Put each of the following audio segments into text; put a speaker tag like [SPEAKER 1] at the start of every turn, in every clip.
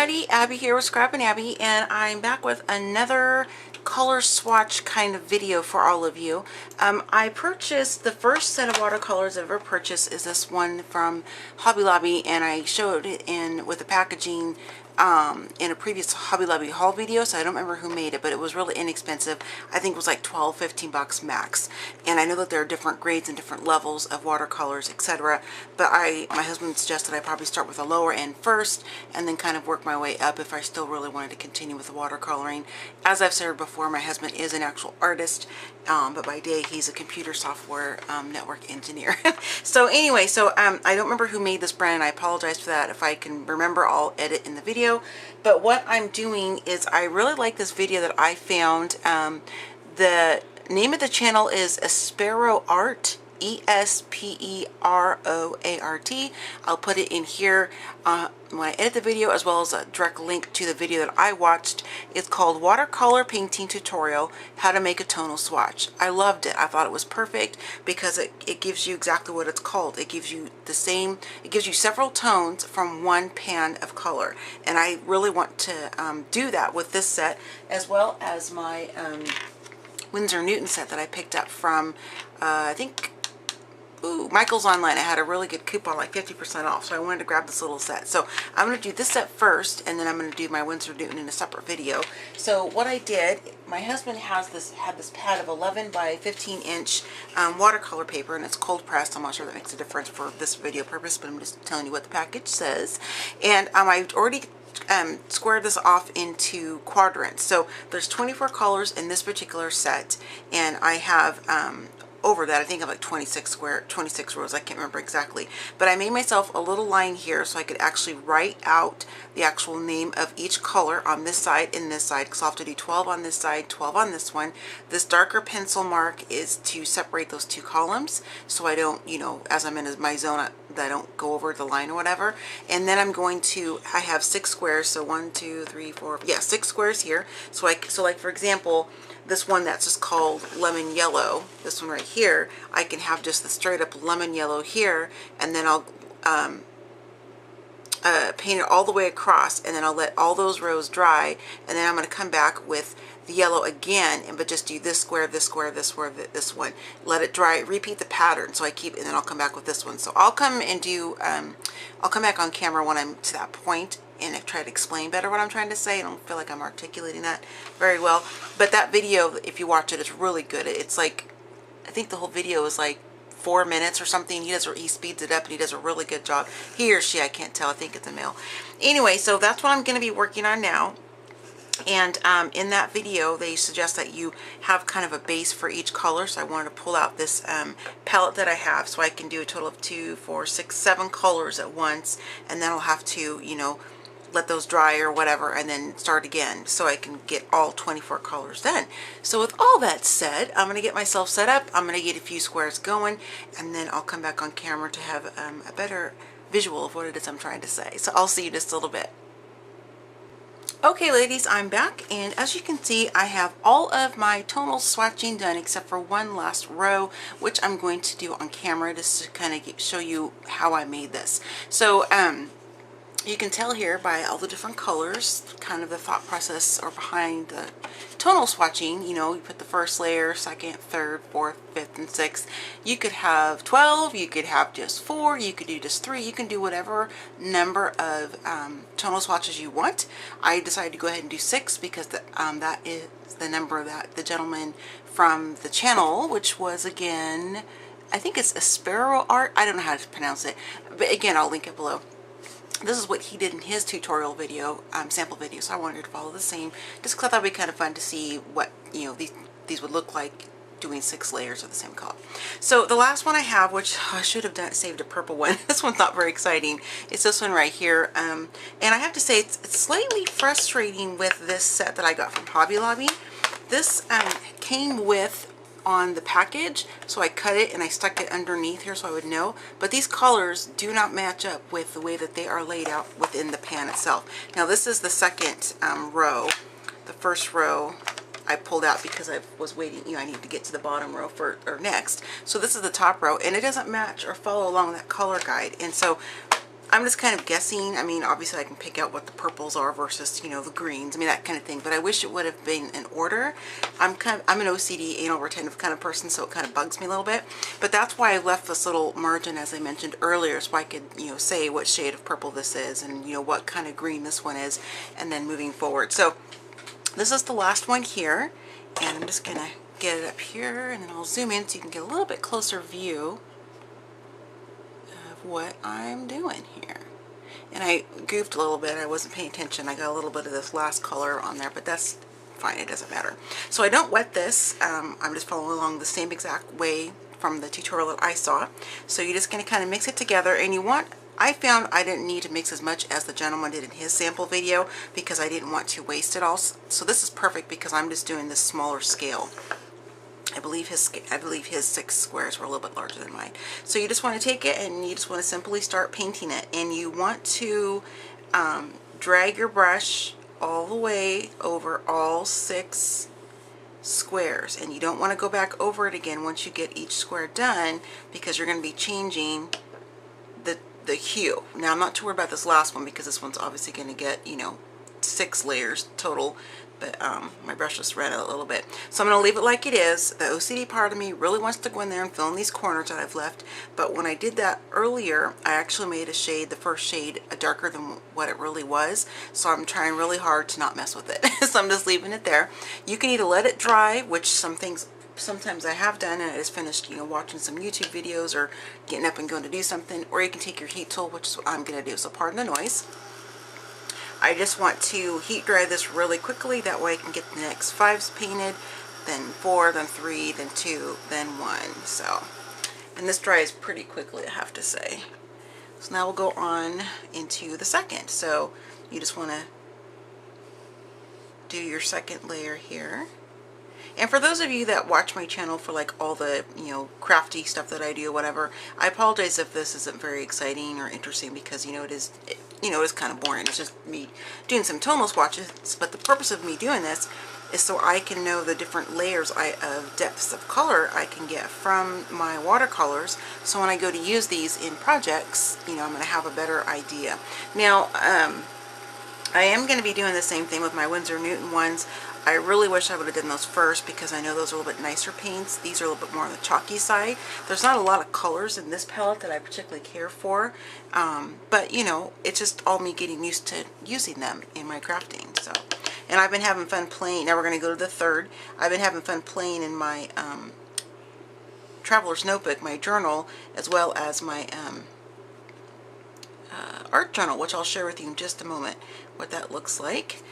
[SPEAKER 1] everybody, Abby here with Scrap and Abby, and I'm back with another color swatch kind of video for all of you. I purchased the first set of watercolors I've ever purchased is this one from Hobby Lobby, and I showed it in with the packaging in a previous Hobby Lobby haul video, so I don't remember who made it, but it was really inexpensive. I think it was like 12-15 bucks max. And I know that there are different grades and different levels of watercolors, etc. But my husband suggested I probably start with a lower end first and then kind of work my way up if I still really wanted to continue with the watercoloring. As I've said before, my husband is an actual artist, but by day he's a computer software network engineer. So anyway, I don't remember who made this brand, and I apologize for that. If I can remember, I'll edit in the video. But what I'm doing is I really like this video that I found. The name of the channel is esperoart, E-S-P-E-R-O-A-R-T. I'll put it in here when I edit the video, as well as a direct link to the video that I watched. It's called Watercolor Painting Tutorial, How to Make a Tonal Swatch. I loved it. I thought it was perfect because it gives you exactly what it's called. It gives you it gives you several tones from one pan of color. And I really want to do that with this set, as well as my Winsor Newton set that I picked up from, I think, Michael's Online. I had a really good coupon, like 50% off, so I wanted to grab this little set. So I'm going to do this set first, and then I'm going to do my Winsor Newton in a separate video. So what I did, my husband had this pad of 11 by 15 inch watercolor paper, and it's cold pressed. I'm not sure that makes a difference for this video purpose, but I'm just telling you what the package says. And I've already squared this off into quadrants. So there's 24 colors in this particular set, and I have over that, I think I'm like 26 rows, I can't remember exactly, but I made myself a little line here so I could actually write out the actual name of each color on this side and this side, because I'll have to do 12 on this side, 12 on this one. This darker pencil mark is to separate those two columns, so I don't, you know, as I'm in my zone, that I don't go over the line or whatever. And then I have 6 squares, so 1, 2, 3, 4, yeah, 6 squares here. So like for example, this one that's just called lemon yellow, this one right here, I can have just the straight up lemon yellow here, and then I'll paint it all the way across, and then I'll let all those rows dry, and then I'm going to come back with the yellow again, but just do this square, this square, this square, this one, let it dry, repeat the pattern. So I keep, and then I'll come back with this one. So I'll come and do I'll come back on camera when I'm to that point and I try to explain better what I'm trying to say. I don't feel like I'm articulating that very well, but that video, if you watch it, is really good. It's like, I think the whole video is like 4 minutes or something. He speeds it up, and he does a really good job. He or she, I can't tell, I think it's a male. Anyway, so that's what I'm going to be working on now. And in that video, they suggest that you have kind of a base for each color. So I wanted to pull out this palette that I have, so I can do a total of 2, 4, 6, 7 colors at once. And then I'll have to, you know, let those dry or whatever, and then start again, so I can get all 24 colors done. So with all that said, I'm going to get myself set up. I'm going to get a few squares going, and then I'll come back on camera to have a better visual of what it is I'm trying to say. So I'll see you just a little bit. Okay, ladies, I'm back, and as you can see, I have all of my tonal swatching done except for one last row, which I'm going to do on camera just to kind of show you how I made this. So you can tell here by all the different colors, kind of the thought process or behind the tonal swatching. You know, you put the first layer, second, third, fourth, fifth, and sixth. You could have 12, you could have just 4, you could do just 3, you can do whatever number of tonal swatches you want. I decided to go ahead and do 6 because that is the number that the gentleman from the channel, which was, again, I think it's esperoart, I don't know how to pronounce it, but again, I'll link it below. This is what he did in his tutorial video, sample video, so I wanted to follow the same, just because I thought it would be kind of fun to see what, you know, these would look like doing 6 layers of the same color. So the last one I have, which I should have saved a purple one, this one's not very exciting, it's this one right here, and I have to say it's slightly frustrating with this set that I got from Hobby Lobby. This came with on the package, so I cut it and I stuck it underneath here so I would know, but these colors do not match up with the way that they are laid out within the pan itself. Now this is the second row. The first row I pulled out because I was waiting, you know, I need to get to the bottom row next. So this is the top row, and it doesn't match or follow along that color guide, and so I'm just kind of guessing. I mean, obviously I can pick out what the purples are versus, you know, the greens. I mean, that kind of thing. But I wish it would have been in order. I'm an OCD, anal retentive kind of person, so it kind of bugs me a little bit. But that's why I left this little margin, as I mentioned earlier, so I could, you know, say what shade of purple this is and, you know, what kind of green this one is, and then moving forward. So this is the last one here, and I'm just going to get it up here, and then I'll zoom in so you can get a little bit closer view of what I'm doing here. And I goofed a little bit. I wasn't paying attention. I got a little bit of this last color on there, but that's fine. It doesn't matter. So I don't wet this. I'm just following along the same exact way from the tutorial that I saw. So you're just going to kind of mix it together, and you want, I found I didn't need to mix as much as the gentleman did in his sample video because I didn't want to waste it all. So this is perfect because I'm just doing this smaller scale. I believe his 6 squares were a little bit larger than mine. So you just want to take it and you just want to simply start painting it, and you want to drag your brush all the way over all 6 squares, and you don't want to go back over it again once you get each square done, because you're going to be changing the hue. Now I'm not too worried about this last one because this one's obviously going to get, you know, 6 layers total, but my brush just ran out a little bit. So I'm going to leave it like it is. The OCD part of me really wants to go in there and fill in these corners that I've left, but when I did that earlier, I actually made a shade, the first shade, darker than what it really was, so I'm trying really hard to not mess with it. So I'm just leaving it there. You can either let it dry, which sometimes I have done, and I just finished, you know, watching some YouTube videos or getting up and going to do something, or you can take your heat tool, which is what I'm going to do, so pardon the noise. I just want to heat dry this really quickly, that way I can get the next 5s painted, then 4, then 3, then 2, then 1. So, and this dries pretty quickly, I have to say. So now we'll go on into the second. So you just want to do your second layer here. And for those of you that watch my channel for like all the, you know, crafty stuff that I do, whatever, I apologize if this isn't very exciting or interesting, because, you know, it is kind of boring. It's just me doing some tonal swatches, but the purpose of me doing this is so I can know the different layers of depths of color I can get from my watercolors, so when I go to use these in projects, you know, I'm going to have a better idea. Now, I am going to be doing the same thing with my Winsor Newton ones. I really wish I would have done those first because I know those are a little bit nicer paints. These are a little bit more on the chalky side. There's not a lot of colors in this palette that I particularly care for, but you know, it's just all me getting used to using them in my crafting. So, and I've been having fun playing. Now we're going to go to the third. I've been having fun playing in my traveler's notebook, my journal, as well as my art journal, which I'll share with you in just a moment what that looks like.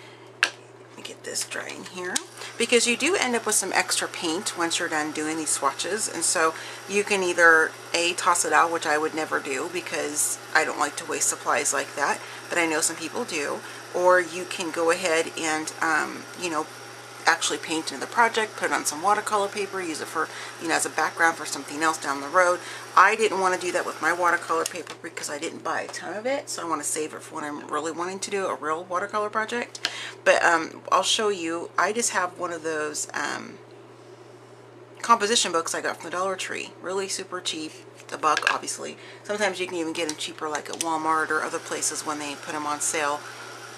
[SPEAKER 1] Get this drying here, because you do end up with some extra paint once you're done doing these swatches, and so you can either toss it out, which I would never do because I don't like to waste supplies like that, but I know some people do, or you can go ahead and you know, actually paint in the project, put it on some watercolor paper, use it for, you know, as a background for something else down the road. I didn't want to do that with my watercolor paper because I didn't buy a ton of it, so I want to save it for when I'm really wanting to do a real watercolor project. But I'll show you. I just have one of those composition books I got from the Dollar Tree, really super cheap, $1 obviously. Sometimes you can even get them cheaper, like at Walmart or other places when they put them on sale.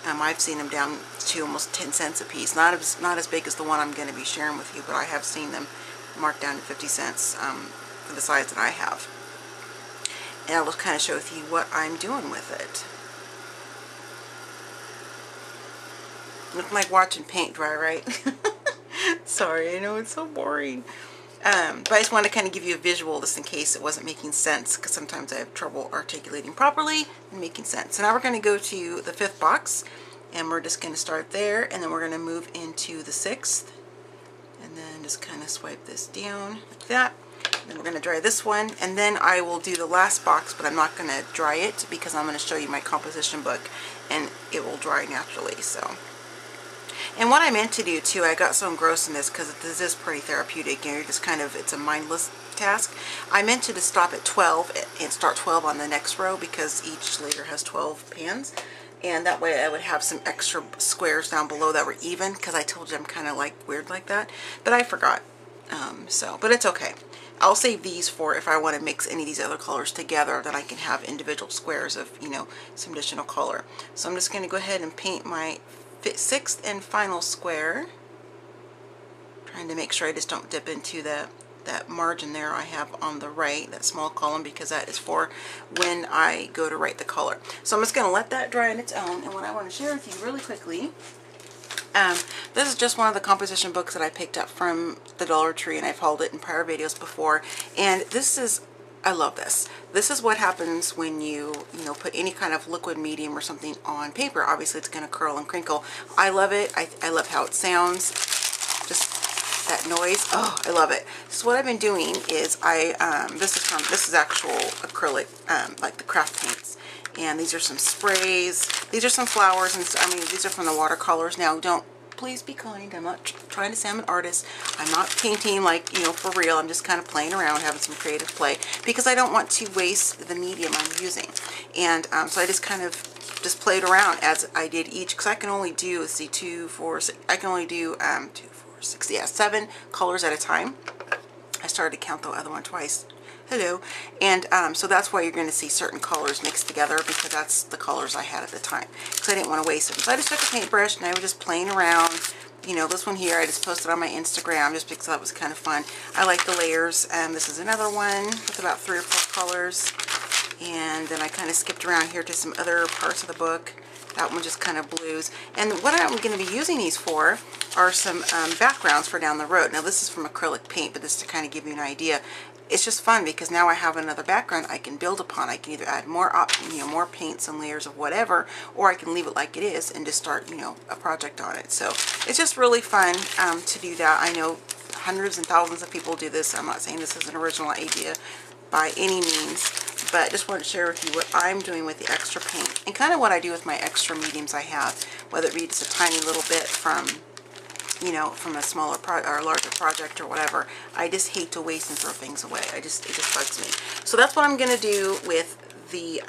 [SPEAKER 1] I've seen them down to almost 10 cents a piece. Not as big as the one I'm going to be sharing with you, but I have seen them marked down to 50 cents for the size that I have. And I'll just kind of show with you what I'm doing with it. Looking like watching paint dry, right? Sorry, I know it's so boring. But I just wanted to kind of give you a visual just in case it wasn't making sense, because sometimes I have trouble articulating properly and making sense. So now we're going to go to the 5th box, and we're just going to start there, and then we're going to move into the 6th, and then just kind of swipe this down like that. And then we're going to dry this one, and then I will do the last box, but I'm not going to dry it because I'm going to show you my composition book, and it will dry naturally. So. And what I meant to do too, I got so engrossed in this because this is pretty therapeutic, and you're just kind of, it's a mindless task. I meant to just stop at 12 and start 12 on the next row because each layer has 12 pans, and that way I would have some extra squares down below that were even, because I told you I'm kind of like weird like that, but I forgot. But it's okay. I'll save these for if I want to mix any of these other colors together, then I can have individual squares of, you know, some additional color. So I'm just going to go ahead and paint my sixth and final square. Trying to make sure I just don't dip into that margin there I have on the right, that small column, because that is for when I go to write the color. So I'm just going to let that dry on its own. And what I want to share with you really quickly, this is just one of the composition books that I picked up from the Dollar Tree, and I've hauled it in prior videos before. And this is, I love this. This is what happens when you put any kind of liquid medium or something on paper. Obviously it's going to curl and crinkle. I love it. I love how it sounds. Just that noise. Oh, I love it. So what I've been doing is this is actual acrylic, like the craft paints. And these are some sprays. These are some flowers, and I mean, these are from the watercolors. Now, please be kind. I'm not trying to say I'm an artist. I'm not painting like, you know, for real. I'm just kind of playing around, having some creative play, because I don't want to waste the medium I'm using. And so I just kind of played around as I did each, because I can only do, let's see, 2, 4, 6, I can only do 2, 4, 6, yeah, 7 colors at a time. I started to count the other one twice. Hello. And so that's why you're going to see certain colors mixed together, because that's the colors I had at the time, because I didn't want to waste them. So I just took a paintbrush and I was just playing around. You know, this one here I just posted on my Instagram just because that was kind of fun. I like the layers. This is another one with about 3 or 4 colors. And then I kind of skipped around here to some other parts of the book. That one just kind of blues. And what I'm going to be using these for are some backgrounds for down the road. Now this is from acrylic paint, but this is to kind of give you an idea. It's just fun because now I have another background I can build upon. I can either add more paints and layers of whatever, or I can leave it like it is and just start, you know, a project on it. So it's just really fun to do that. I know hundreds and thousands of people do this. I'm not saying this is an original idea by any means, but just want to share with you what I'm doing with the extra paint and kind of what I do with my extra mediums I have, whether it be just a tiny little bit from, you know, from a smaller or larger project or whatever. I just hate to waste and throw things away. It just bugs me. So that's what I'm going to do with the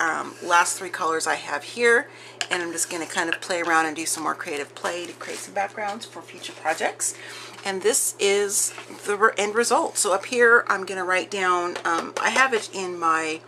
[SPEAKER 1] last 3 colors I have here, and I'm just going to kind of play around and do some more creative play to create some backgrounds for future projects. And this is the end result. So up here I'm going to write down, I have it in my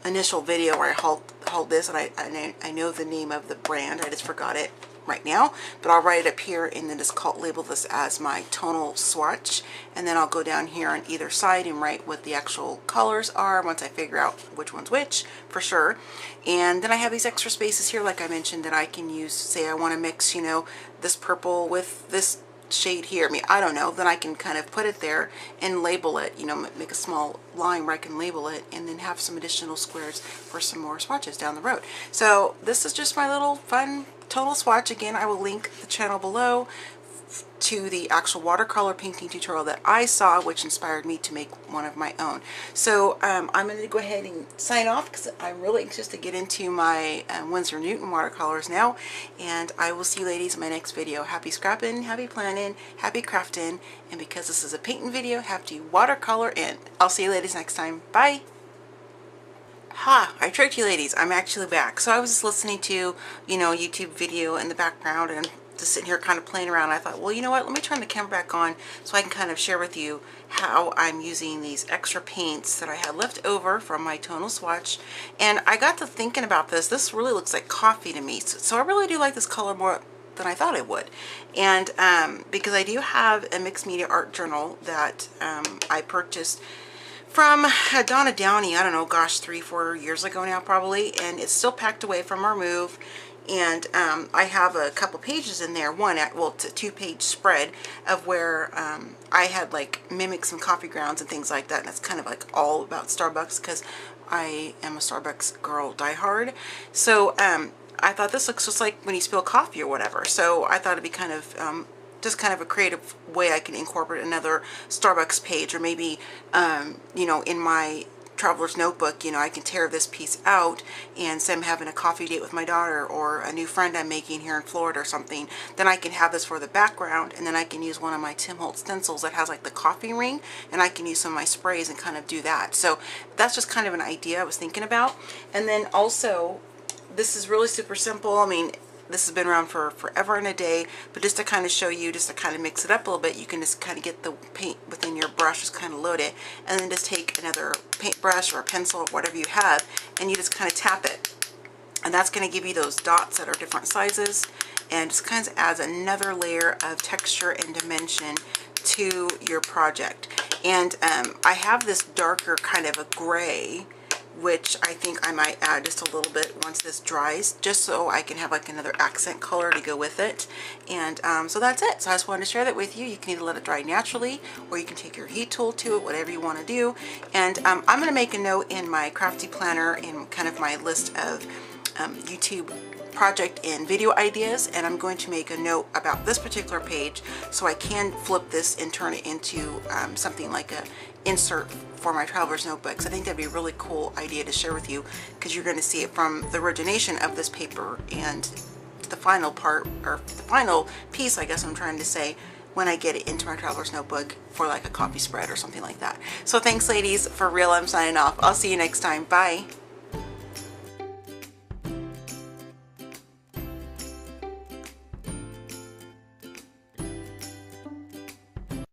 [SPEAKER 1] initial video where I hauled this, and I know the name of the brand, I just forgot it right now, but I'll write it up here and then just label this as my tonal swatch, and then I'll go down here on either side and write what the actual colors are once I figure out which one's which for sure. And then I have these extra spaces here, like I mentioned, that I can use. Say I want to mix, you know, this purple with this shade here. I mean, I don't know, then I can kind of put it there and label it, you know, make a small line where I can label it, and then have some additional squares for some more swatches down the road. So this is just my little fun tonal swatch. Again, I will link the channel below to the actual watercolor painting tutorial that I saw, which inspired me to make one of my own. So I'm going to go ahead and sign off because I'm really anxious to get into my Winsor Newton watercolors now, and I will see you ladies in my next video. Happy scrapping, happy planning, happy crafting, and because this is a painting video, happy watercolor in. I'll see you ladies next time. Bye! Ha! I tricked you ladies. I'm actually back. So I was just listening to, you know, a YouTube video in the background, and just sitting here kind of playing around. I thought, well, you know what, let me turn the camera back on so I can kind of share with you how I'm using these extra paints that I had left over from my tonal swatch. And I got to thinking about this. This really looks like coffee to me, so I really do like this color more than I thought I would. And because I do have a mixed media art journal that I purchased from Donna Downey, I don't know, gosh, 3-4 years ago now probably, and it's still packed away from our move. And I have a couple pages in there, well, it's a 2-page spread of where I had like mimicked some coffee grounds and things like that, and it's kind of like all about Starbucks because I am a Starbucks girl diehard. So I thought this looks just like when you spill coffee or whatever, so I thought it'd be kind of just kind of a creative way I can incorporate another Starbucks page, or maybe you know, in my traveler's notebook, you know, I can tear this piece out and say I'm having a coffee date with my daughter or a new friend I'm making here in Florida or something. Then I can have this for the background, and then I can use one of my Tim Holtz stencils that has like the coffee ring, and I can use some of my sprays and kind of do that. So that's just kind of an idea I was thinking about. And then also, this is really super simple. I mean, this has been around for forever and a day, but just to kind of show you, just to kind of mix it up a little bit, you can just kind of get the paint within your brush, just kind of load it, and then just take another paintbrush or a pencil or whatever you have, and you just kind of tap it. And that's going to give you those dots that are different sizes, and just kind of adds another layer of texture and dimension to your project. And I have this darker kind of a gray, which I think I might add just a little bit once this dries, just so I can have like another accent color to go with it. And so that's it. So I just wanted to share that with you. You can either let it dry naturally, or you can take your heat tool to it, whatever you want to do. And I'm going to make a note in my crafty planner in kind of my list of YouTube project and video ideas, and I'm going to make a note about this particular page so I can flip this and turn it into something like a insert for my traveler's notebooks. I think that'd be a really cool idea to share with you, because you're going to see it from the origination of this paper and the final part, or the final piece, I guess I'm trying to say, when I get it into my traveler's notebook for like a coffee spread or something like that. So thanks ladies, for real, I'm signing off. I'll see you next time. Bye.